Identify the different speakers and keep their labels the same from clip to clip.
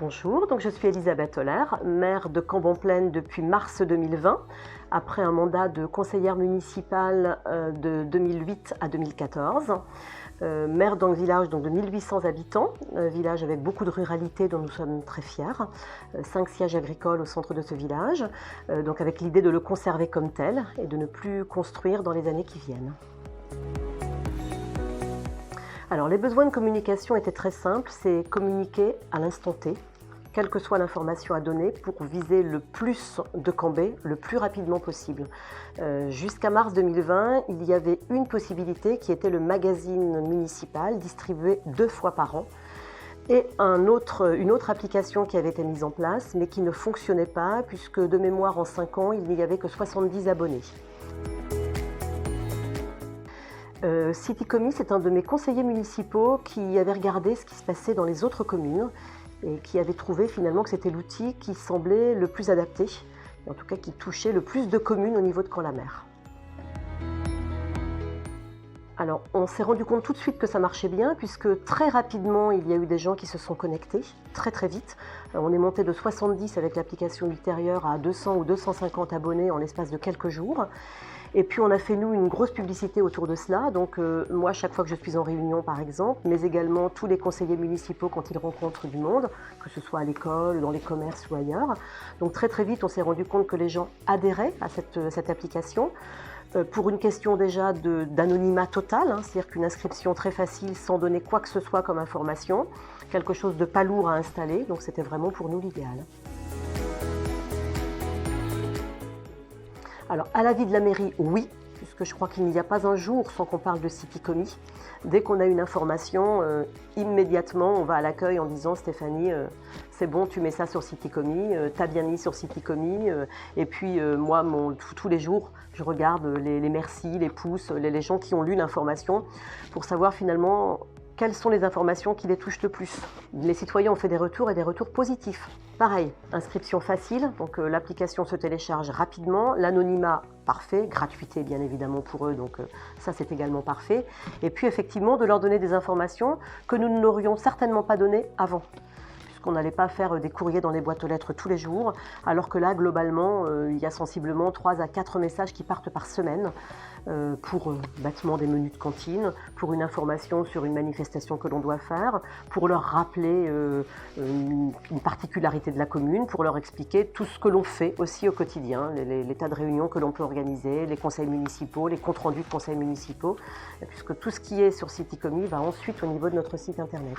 Speaker 1: Bonjour, donc je suis Elisabeth Holler, maire de Cambon-Plaine depuis mars 2020, après un mandat de conseillère municipale de 2008 à 2014. Maire d'un village donc de 1800 habitants, un village avec beaucoup de ruralité dont nous sommes très fiers, 5 sièges agricoles au centre de ce village, donc avec l'idée de le conserver comme tel et de ne plus construire dans les années qui viennent. Alors les besoins de communication étaient très simples, c'est communiquer à l'instant T, quelle que soit l'information à donner, pour viser le plus de Cambais le plus rapidement possible. Jusqu'à mars 2020, il y avait une possibilité qui était le magazine municipal distribué 2 fois par an et une autre application qui avait été mise en place mais qui ne fonctionnait pas puisque de mémoire en 5 ans, il n'y avait que 70 abonnés. Citycomi, c'est un de mes conseillers municipaux qui avait regardé ce qui se passait dans les autres communes et qui avait trouvé finalement que c'était l'outil qui semblait le plus adapté, et en tout cas qui touchait le plus de communes au niveau de Caen-la-Mer. Alors on s'est rendu compte tout de suite que ça marchait bien puisque très rapidement il y a eu des gens qui se sont connectés, très vite. On est monté de 70 avec l'application ultérieure à 200 ou 250 abonnés en l'espace de quelques jours. Et puis on a fait nous une grosse publicité autour de cela, donc moi chaque fois que je suis en réunion par exemple, mais également tous les conseillers municipaux quand ils rencontrent du monde, que ce soit à l'école, dans les commerces ou ailleurs. Donc très vite on s'est rendu compte que les gens adhéraient à cette application, pour une question déjà d'anonymat total, c'est-à-dire qu'une inscription très facile sans donner quoi que ce soit comme information, quelque chose de pas lourd à installer, donc c'était vraiment pour nous l'idéal. Alors, à l'avis de la mairie, oui, puisque je crois qu'il n'y a pas un jour sans qu'on parle de Citycomi. Dès qu'on a une information, immédiatement, on va à l'accueil en disant « Stéphanie, c'est bon, tu mets ça sur Citycomi, t'as bien mis sur Citycomi ». Et puis, moi, tous les jours, je regarde les merci, les pouces, les gens qui ont lu l'information pour savoir finalement quelles sont les informations qui les touchent le plus. Les citoyens ont fait des retours et des retours positifs. Pareil, inscription facile, donc l'application se télécharge rapidement, l'anonymat parfait, gratuité bien évidemment pour eux, donc ça c'est également parfait. Et puis effectivement de leur donner des informations que nous n'aurions certainement pas données avant, puisqu'on n'allait pas faire des courriers dans les boîtes aux lettres tous les jours, alors que là globalement il y a sensiblement 3 à 4 messages qui partent par semaine pour bêtement des menus de cantine, pour une information sur une manifestation que l'on doit faire, pour leur rappeler une particularité de la commune, pour leur expliquer tout ce que l'on fait aussi au quotidien, les tas de réunions que l'on peut organiser, les conseils municipaux, les comptes rendus de conseils municipaux, puisque tout ce qui est sur Citycomi va ensuite au niveau de notre site internet.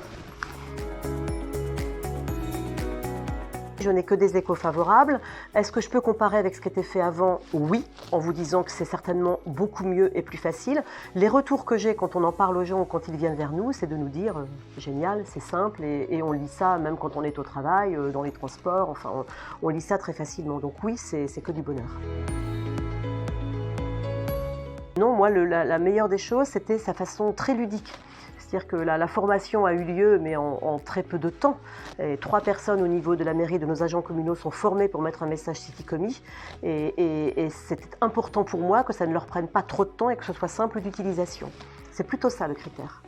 Speaker 1: Je n'ai que des échos favorables. Est-ce que je peux comparer avec ce qui était fait avant? Oui, en vous disant que c'est certainement beaucoup mieux et plus facile. Les retours que j'ai quand on en parle aux gens ou quand ils viennent vers nous, c'est de nous dire génial, c'est simple et on lit ça même quand on est au travail, dans les transports, enfin on lit ça très facilement. Donc oui, c'est que du bonheur. Non, moi la meilleure des choses, c'était sa façon très ludique. C'est-à-dire que la formation a eu lieu, mais en très peu de temps. Et 3 personnes au niveau de la mairie, de nos agents communaux, sont formés pour mettre un message Citycomi. Et c'était important pour moi que ça ne leur prenne pas trop de temps et que ce soit simple d'utilisation. C'est plutôt ça le critère.